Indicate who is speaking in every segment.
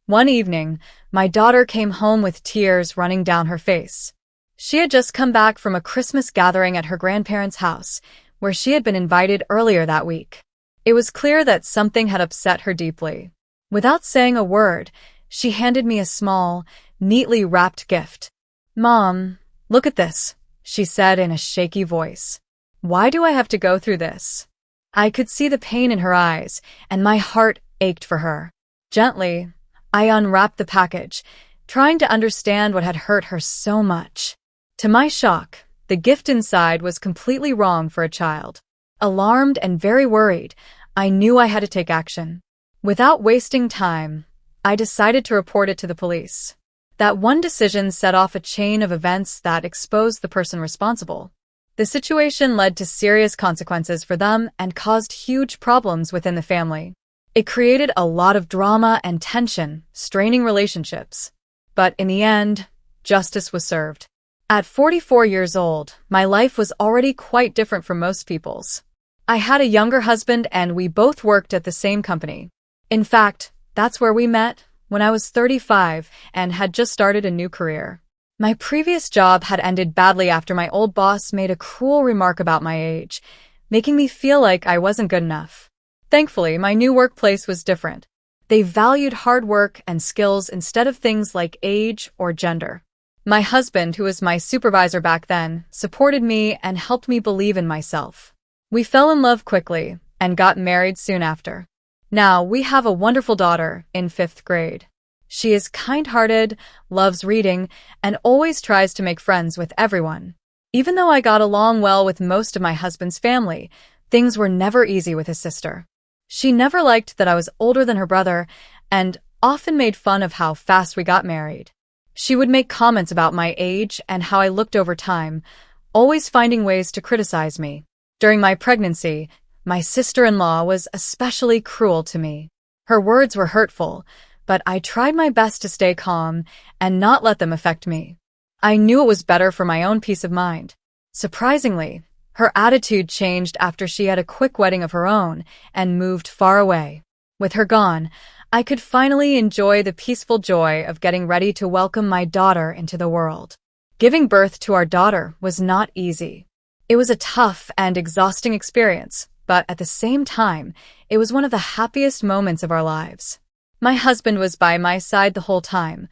Speaker 1: One evening, my daughter came home with tears running down her face. She had just come back from a Christmas gathering at her grandparents' house, where she had been invited earlier that week. It was clear that something had upset her deeply. Without saying a word, she handed me a small, neatly wrapped gift. "Mom, look at this," she said in a shaky voice. "Why do I have to go through this?" I could see the pain in her eyes, and my heart ached for her. Gently, I unwrapped the package, trying to understand what had hurt her so much. To my shock, the gift inside was completely wrong for a child. Alarmed and very worried, I knew I had to take action. Without wasting time, I decided to report it to the police. That one decision set off a chain of events that exposed the person responsible. The situation led to serious consequences for them and caused huge problems within the family. It created a lot of drama and tension, straining relationships. But in the end, justice was served. At 44 years old, my life was already quite different from most people's. I had a younger husband and we both worked at the same company. In fact, that's where we met, when I was 35 and had just started a new career. My previous job had ended badly after my old boss made a cruel remark about my age, making me feel like I wasn't good enough. Thankfully, my new workplace was different. They valued hard work and skills instead of things like age or gender. My husband, who was my supervisor back then, supported me and helped me believe in myself. We fell in love quickly and got married soon after. Now, we have a wonderful daughter in 5th grade. She is kind-hearted, loves reading, and always tries to make friends with everyone. Even though I got along well with most of my husband's family, things were never easy with his sister. She never liked that I was older than her brother and often made fun of how fast we got married. She would make comments about my age and how I looked over time, always finding ways to criticize me. During my pregnancy, my sister-in-law was especially cruel to me. Her words were hurtful, but I tried my best to stay calm and not let them affect me. I knew it was better for my own peace of mind. Surprisingly, her attitude changed after she had a quick wedding of her own and moved far away. With her gone, I could finally enjoy the peaceful joy of getting ready to welcome my daughter into the world. Giving birth to our daughter was not easy. It was a tough and exhausting experience, but at the same time, it was one of the happiest moments of our lives. My husband was by my side the whole time,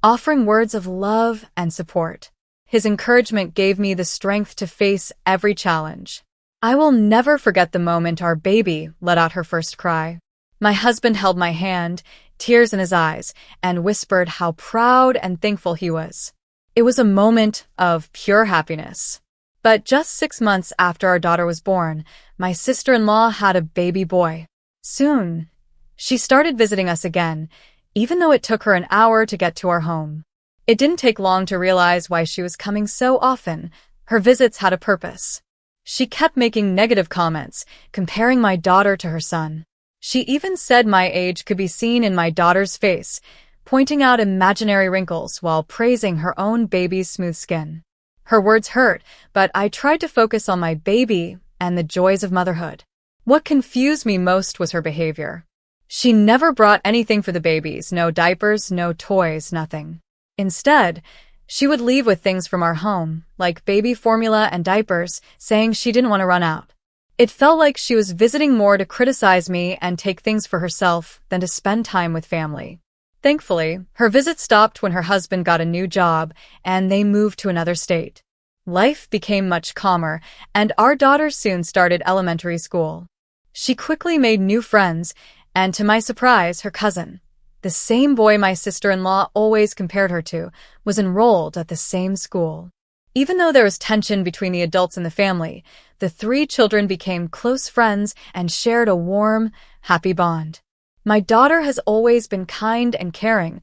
Speaker 1: offering words of love and support. His encouragement gave me the strength to face every challenge. I will never forget the moment our baby let out her first cry. My husband held my hand, tears in his eyes, and whispered how proud and thankful he was. It was a moment of pure happiness. But just 6 months after our daughter was born, my sister-in-law had a baby boy. Soon, she started visiting us again, even though it took her an hour to get to our home. It didn't take long to realize why she was coming so often. Her visits had a purpose. She kept making negative comments, comparing my daughter to her son. She even said my age could be seen in my daughter's face, pointing out imaginary wrinkles while praising her own baby's smooth skin. Her words hurt, but I tried to focus on my baby and the joys of motherhood. What confused me most was her behavior. She never brought anything for the babies, no diapers, no toys, nothing. Instead, she would leave with things from our home, like baby formula and diapers, saying she didn't want to run out. It felt like she was visiting more to criticize me and take things for herself than to spend time with family. Thankfully, her visit stopped when her husband got a new job and they moved to another state. Life became much calmer, and our daughter soon started elementary school. She quickly made new friends, and to my surprise, her cousin, the same boy my sister-in-law always compared her to, was enrolled at the same school. Even though there was tension between the adults in the family, the 3 children became close friends and shared a warm, happy bond. My daughter has always been kind and caring,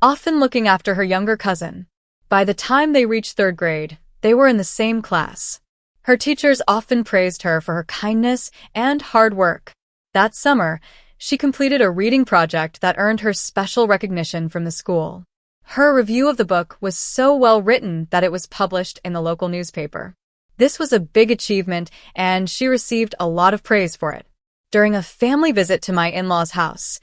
Speaker 1: often looking after her younger cousin. By the time they reached 3rd grade, they were in the same class. Her teachers often praised her for her kindness and hard work. That summer, she completed a reading project that earned her special recognition from the school. Her review of the book was so well written that it was published in the local newspaper. This was a big achievement, and she received a lot of praise for it. During a family visit to my in-laws' house,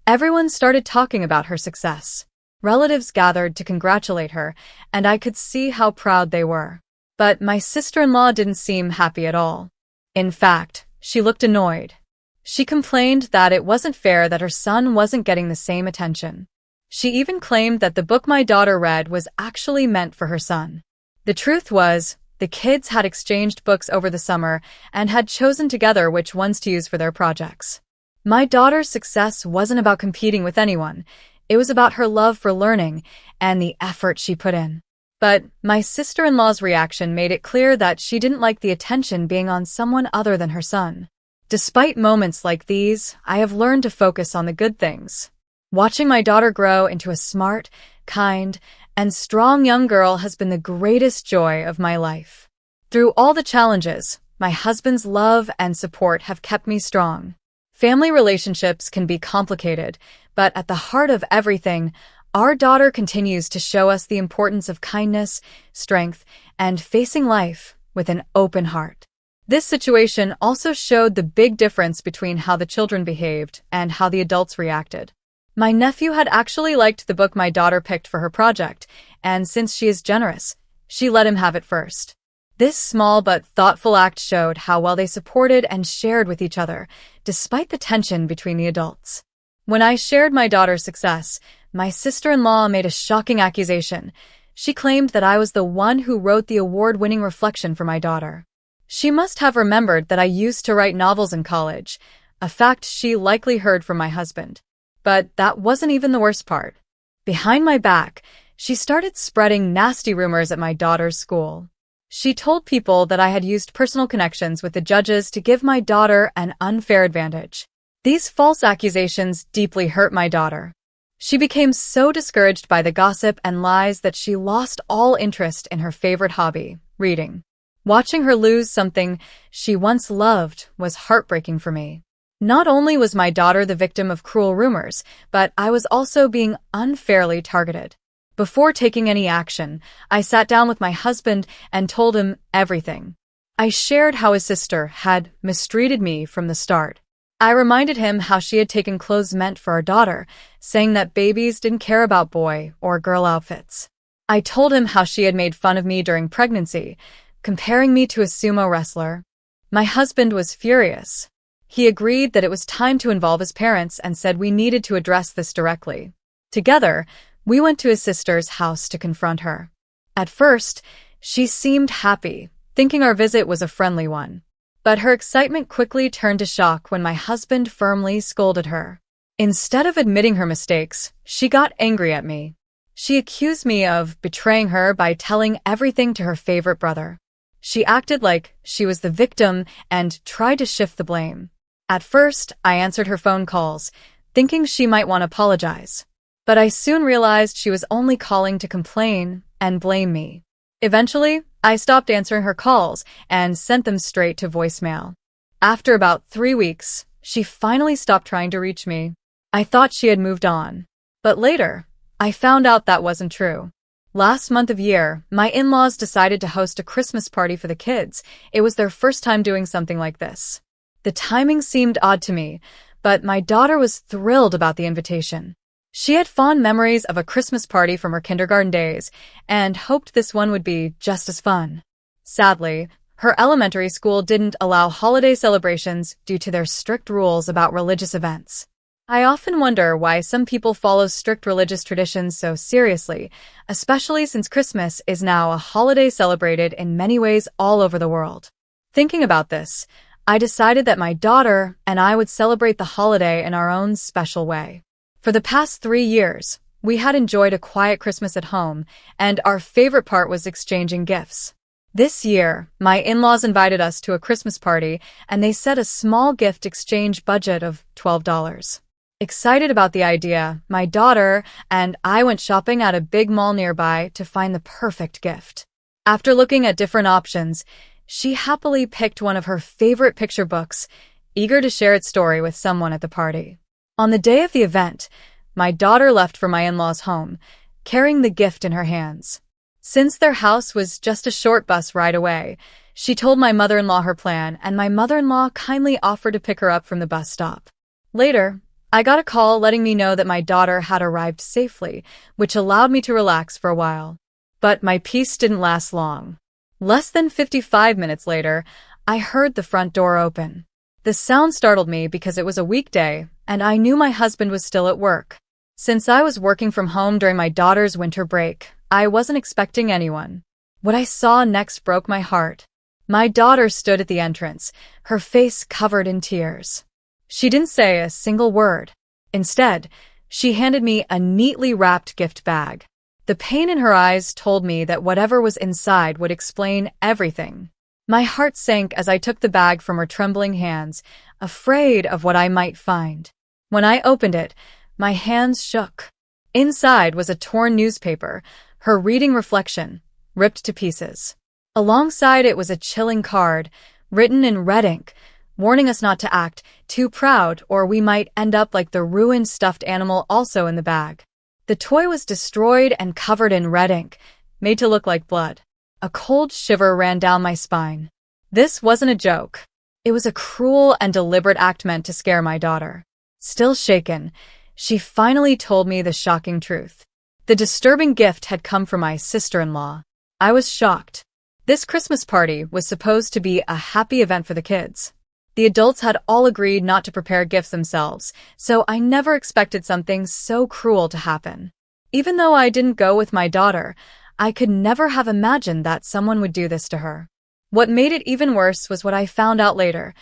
Speaker 1: Everyone started talking about her success. Relatives gathered to congratulate her, and I could see how proud they were. But my sister-in-law didn't seem happy at all. In fact, she looked annoyed. She complained that it wasn't fair that her son wasn't getting the same attention. She even claimed that the book my daughter read was actually meant for her son. The truth was, the kids had exchanged books over the summer and had chosen together which ones to use for their projects. My daughter's success wasn't about competing with anyone. It was about her love for learning and the effort she put in. But my sister-in-law's reaction made it clear that she didn't like the attention being on someone other than her son. Despite moments like these, I have learned to focus on the good things. Watching my daughter grow into a smart, kind, and strong young girl has been the greatest joy of my life. Through all the challenges, my husband's love and support have kept me strong. Family relationships can be complicated, but at the heart of everything, our daughter continues to show us the importance of kindness, strength, and facing life with an open heart. This situation also showed the big difference between how the children behaved and how the adults reacted. My nephew had actually liked the book my daughter picked for her project, and since she is generous, she let him have it first. This small but thoughtful act showed how well they supported and shared with each other, despite the tension between the adults. When I shared my daughter's success, my sister-in-law made a shocking accusation. She claimed that I was the one who wrote the award-winning reflection for my daughter. She must have remembered that I used to write novels in college, a fact she likely heard from my husband. But that wasn't even the worst part. Behind my back, she started spreading nasty rumors at my daughter's school. She told people that I had used personal connections with the judges to give my daughter an unfair advantage. These false accusations deeply hurt my daughter. She became so discouraged by the gossip and lies that she lost all interest in her favorite hobby, reading. Watching her lose something she once loved was heartbreaking for me. Not only was my daughter the victim of cruel rumors, but I was also being unfairly targeted. Before taking any action, I sat down with my husband and told him everything. I shared how his sister had mistreated me from the start. I reminded him how she had taken clothes meant for our daughter, saying that babies didn't care about boy or girl outfits. I told him how she had made fun of me during pregnancy, comparing me to a sumo wrestler. My husband was furious. He agreed that it was time to involve his parents and said we needed to address this directly. Together, we went to his sister's house to confront her. At first, she seemed happy, thinking our visit was a friendly one. But her excitement quickly turned to shock when my husband firmly scolded her. Instead of admitting her mistakes, she got angry at me. She accused me of betraying her by telling everything to her favorite brother. She acted like she was the victim and tried to shift the blame. At first, I answered her phone calls, thinking she might want to apologize. But I soon realized she was only calling to complain and blame me. Eventually, I stopped answering her calls and sent them straight to voicemail. After about 3 weeks, she finally stopped trying to reach me. I thought she had moved on. But later, I found out that wasn't true. Last month of year, my in-laws decided to host a Christmas party for the kids. It was their first time doing something like this. The timing seemed odd to me, but my daughter was thrilled about the invitation. She had fond memories of a Christmas party from her kindergarten days and hoped this one would be just as fun. Sadly, her elementary school didn't allow holiday celebrations due to their strict rules about religious events. I often wonder why some people follow strict religious traditions so seriously, especially since Christmas is now a holiday celebrated in many ways all over the world. Thinking about this, I decided that my daughter and I would celebrate the holiday in our own special way. For the past 3 years, we had enjoyed a quiet Christmas at home, and our favorite part was exchanging gifts. This year, my in-laws invited us to a Christmas party, and they set a small gift exchange budget of $12. Excited about the idea, my daughter and I went shopping at a big mall nearby to find the perfect gift. After looking at different options, she happily picked one of her favorite picture books, eager to share its story with someone at the party. On the day of the event, my daughter left for my in-laws' home, carrying the gift in her hands. Since their house was just a short bus ride away, she told my mother-in-law her plan, and my mother-in-law kindly offered to pick her up from the bus stop. Later, I got a call letting me know that my daughter had arrived safely, which allowed me to relax for a while. But my peace didn't last long. Less than 55 minutes later, I heard the front door open. The sound startled me because it was a weekday, and I knew my husband was still at work. Since I was working from home during my daughter's winter break, I wasn't expecting anyone. What I saw next broke my heart. My daughter stood at the entrance, her face covered in tears. She didn't say a single word. Instead, she handed me a neatly wrapped gift bag. The pain in her eyes told me that whatever was inside would explain everything. My heart sank as I took the bag from her trembling hands, afraid of what I might find. When I opened it, my hands shook. Inside was a torn newspaper, her reading reflection, ripped to pieces. Alongside it was a chilling card, written in red ink, warning us not to act too proud or we might end up like the ruined stuffed animal also in the bag. The toy was destroyed and covered in red ink, made to look like blood. A cold shiver ran down my spine. This wasn't a joke. It was a cruel and deliberate act meant to scare my daughter. Still shaken, she finally told me the shocking truth. The disturbing gift had come from my sister-in-law. I was shocked. This Christmas party was supposed to be a happy event for the kids. The adults had all agreed not to prepare gifts themselves, so I never expected something so cruel to happen. Even though I didn't go with my daughter, I could never have imagined that someone would do this to her. What made it even worse was what I found out later.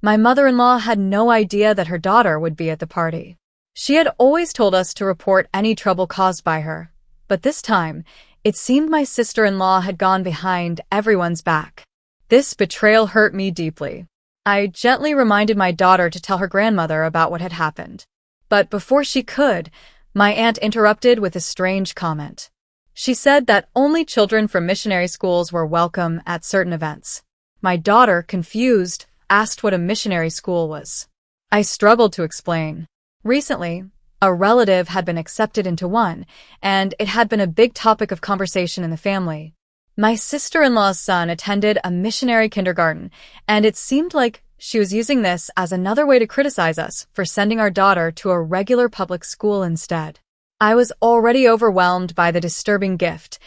Speaker 1: My mother-in-law had no idea that her daughter would be at the party. She had always told us to report any trouble caused by her, but this time, it seemed my sister-in-law had gone behind everyone's back. This betrayal hurt me deeply. I gently reminded my daughter to tell her grandmother about what had happened. But before she could, my aunt interrupted with a strange comment. She said that only children from missionary schools were welcome at certain events. My daughter, confused, asked what a missionary school was. I struggled to explain. Recently, a relative had been accepted into one, and it had been a big topic of conversation in the family. My sister-in-law's son attended a missionary kindergarten, and it seemed like she was using this as another way to criticize us for sending our daughter to a regular public school instead. I was already overwhelmed by the disturbing gift,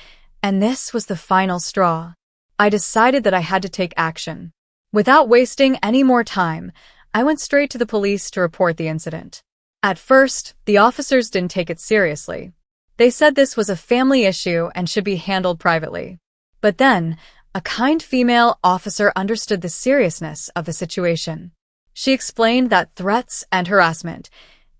Speaker 1: and this was the final straw. I decided that I had to take action. Without wasting any more time, I went straight to the police to report the incident. At first, the officers didn't take it seriously. They said this was a family issue and should be handled privately. But then, a kind female officer understood the seriousness of the situation. She explained that threats and harassment,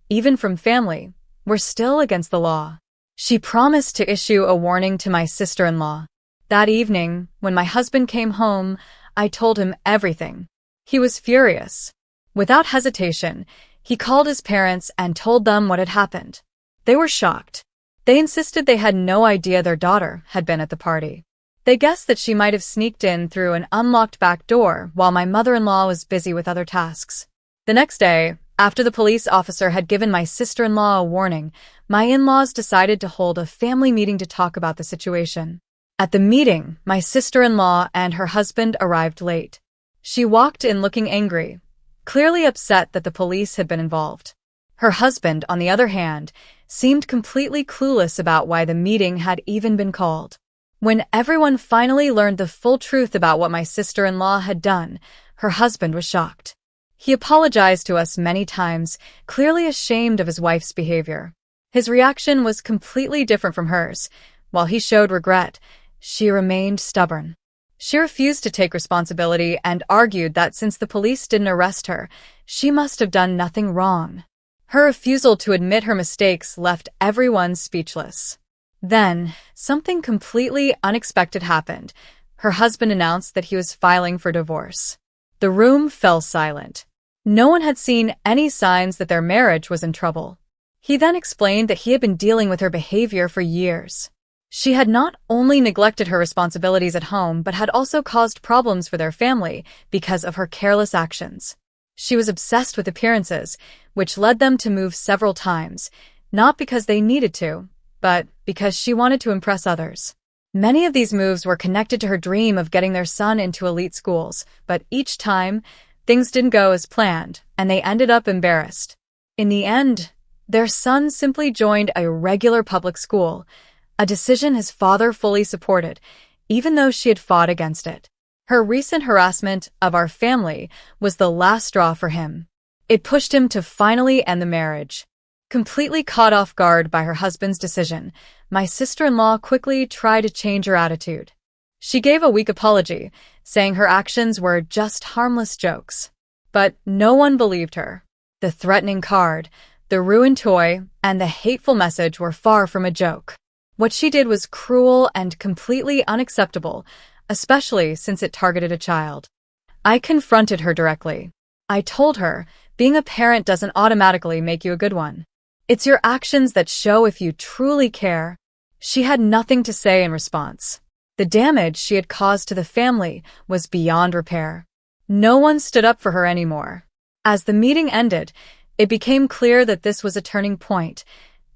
Speaker 1: even from family, were still against the law. She promised to issue a warning to my sister-in-law. That evening, when my husband came home, I told him everything. He was furious. Without hesitation, he called his parents and told them what had happened. They were shocked. They insisted they had no idea their daughter had been at the party. They guessed that she might have sneaked in through an unlocked back door while my mother-in-law was busy with other tasks. The next day, after the police officer had given my sister-in-law a warning, my in-laws decided to hold a family meeting to talk about the situation. At the meeting, my sister-in-law and her husband arrived late. She walked in looking angry, clearly upset that the police had been involved. Her husband, on the other hand, seemed completely clueless about why the meeting had even been called. When everyone finally learned the full truth about what my sister-in-law had done, her husband was shocked. He apologized to us many times, clearly ashamed of his wife's behavior. His reaction was completely different from hers. While he showed regret, she remained stubborn. She refused to take responsibility and argued that since the police didn't arrest her, she must have done nothing wrong. Her refusal to admit her mistakes left everyone speechless. Then, something completely unexpected happened. Her husband announced that he was filing for divorce. The room fell silent. No one had seen any signs that their marriage was in trouble. He then explained that he had been dealing with her behavior for years. She had not only neglected her responsibilities at home, but had also caused problems for their family because of her careless actions. She was obsessed with appearances, which led them to move several times, not because they needed to, but because she wanted to impress others. Many of these moves were connected to her dream of getting their son into elite schools, but each time, things didn't go as planned, and they ended up embarrassed. In the end, their son simply joined a regular public school, a decision his father fully supported, even though she had fought against it. Her recent harassment of our family was the last straw for him. It pushed him to finally end the marriage. Completely caught off guard by her husband's decision, my sister-in-law quickly tried to change her attitude. She gave a weak apology, saying her actions were just harmless jokes. But no one believed her. The threatening card, the ruined toy, and the hateful message were far from a joke. What she did was cruel and completely unacceptable, especially since it targeted a child. I confronted her directly. I told her, being a parent doesn't automatically make you a good one. It's your actions that show if you truly care. She had nothing to say in response. The damage she had caused to the family was beyond repair. No one stood up for her anymore. As the meeting ended, it became clear that this was a turning point,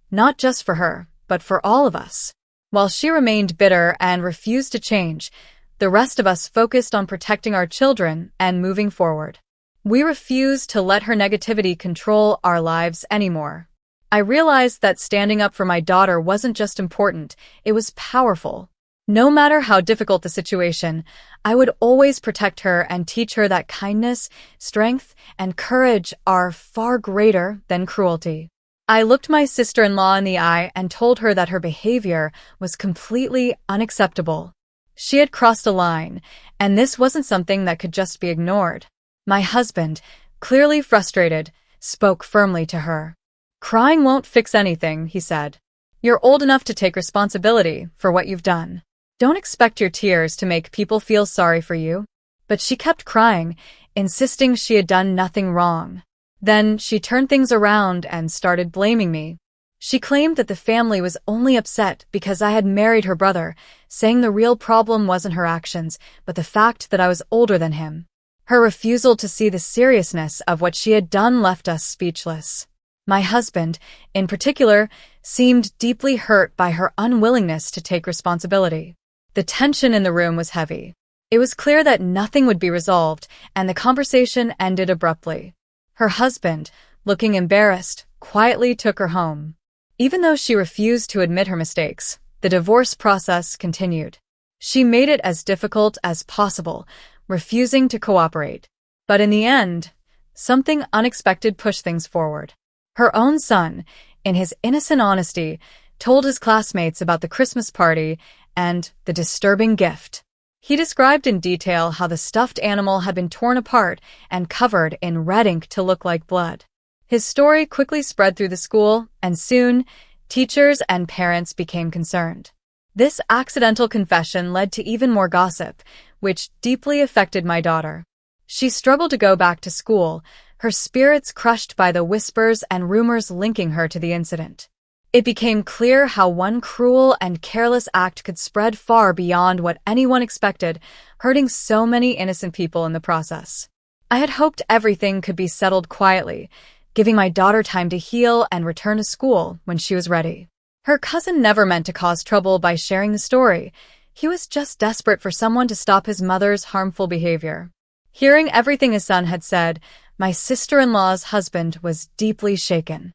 Speaker 1: not just for her, but for all of us. While she remained bitter and refused to change, the rest of us focused on protecting our children and moving forward. We refused to let her negativity control our lives anymore. I realized that standing up for my daughter wasn't just important, it was powerful. No matter how difficult the situation, I would always protect her and teach her that kindness, strength, and courage are far greater than cruelty. I looked my sister-in-law in the eye and told her that her behavior was completely unacceptable. She had crossed a line, and this wasn't something that could just be ignored. My husband, clearly frustrated, spoke firmly to her. "Crying won't fix anything," he said. "You're old enough to take responsibility for what you've done. Don't expect your tears to make people feel sorry for you." But she kept crying, insisting she had done nothing wrong. Then she turned things around and started blaming me. She claimed that the family was only upset because I had married her brother, saying the real problem wasn't her actions, but the fact that I was older than him. Her refusal to see the seriousness of what she had done left us speechless. My husband, in particular, seemed deeply hurt by her unwillingness to take responsibility. The tension in the room was heavy. It was clear that nothing would be resolved, and the conversation ended abruptly. Her husband, looking embarrassed, quietly took her home. Even though she refused to admit her mistakes, the divorce process continued. She made it as difficult as possible, refusing to cooperate. But in the end, something unexpected pushed things forward. Her own son, in his innocent honesty, told his classmates about the Christmas party and the disturbing gift. He described in detail how the stuffed animal had been torn apart and covered in red ink to look like blood. His story quickly spread through the school, and soon, teachers and parents became concerned. This accidental confession led to even more gossip, which deeply affected my daughter. She struggled to go back to school, her spirits crushed by the whispers and rumors linking her to the incident. It became clear how one cruel and careless act could spread far beyond what anyone expected, hurting so many innocent people in the process. I had hoped everything could be settled quietly, giving my daughter time to heal and return to school when she was ready. Her cousin never meant to cause trouble by sharing the story. He was just desperate for someone to stop his mother's harmful behavior. Hearing everything his son had said, my sister-in-law's husband was deeply shaken.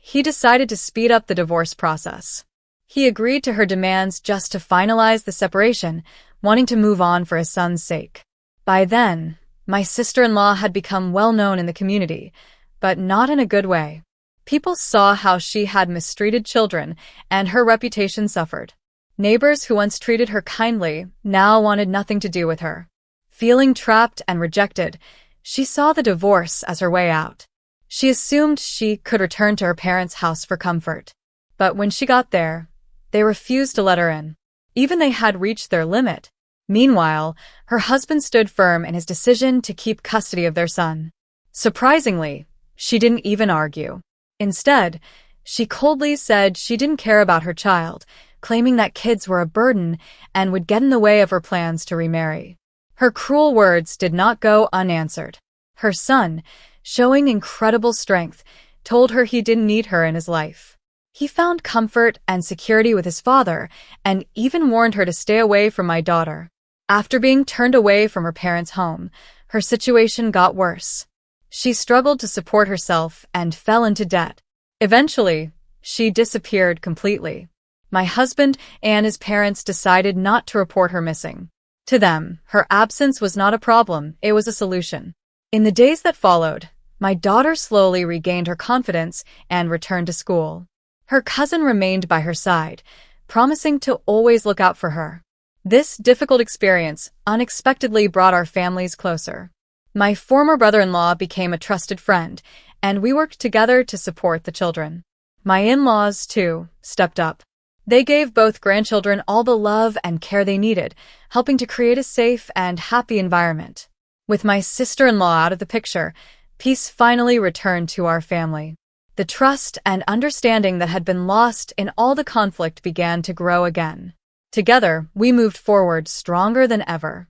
Speaker 1: He decided to speed up the divorce process. He agreed to her demands just to finalize the separation, wanting to move on for his son's sake. By then, my sister-in-law had become well known in the community, but not in a good way. People saw how she had mistreated children, and her reputation suffered. Neighbors who once treated her kindly now wanted nothing to do with her. Feeling trapped and rejected, she saw the divorce as her way out. She assumed she could return to her parents' house for comfort. But when she got there, they refused to let her in. Even they had reached their limit. Meanwhile, her husband stood firm in his decision to keep custody of their son. Surprisingly, she didn't even argue. Instead, she coldly said she didn't care about her child, claiming that kids were a burden and would get in the way of her plans to remarry. Her cruel words did not go unanswered. Her son, showing incredible strength, told her he didn't need her in his life. He found comfort and security with his father and even warned her to stay away from my daughter. After being turned away from her parents' home, her situation got worse. She struggled to support herself and fell into debt. Eventually, she disappeared completely. My husband and his parents decided not to report her missing. To them, her absence was not a problem, it was a solution. In the days that followed, my daughter slowly regained her confidence and returned to school. Her cousin remained by her side, promising to always look out for her. This difficult experience unexpectedly brought our families closer. My former brother-in-law became a trusted friend, and we worked together to support the children. My in-laws, too, stepped up. They gave both grandchildren all the love and care they needed, helping to create a safe and happy environment. With my sister-in-law out of the picture, peace finally returned to our family. The trust and understanding that had been lost in all the conflict began to grow again. Together, we moved forward stronger than ever.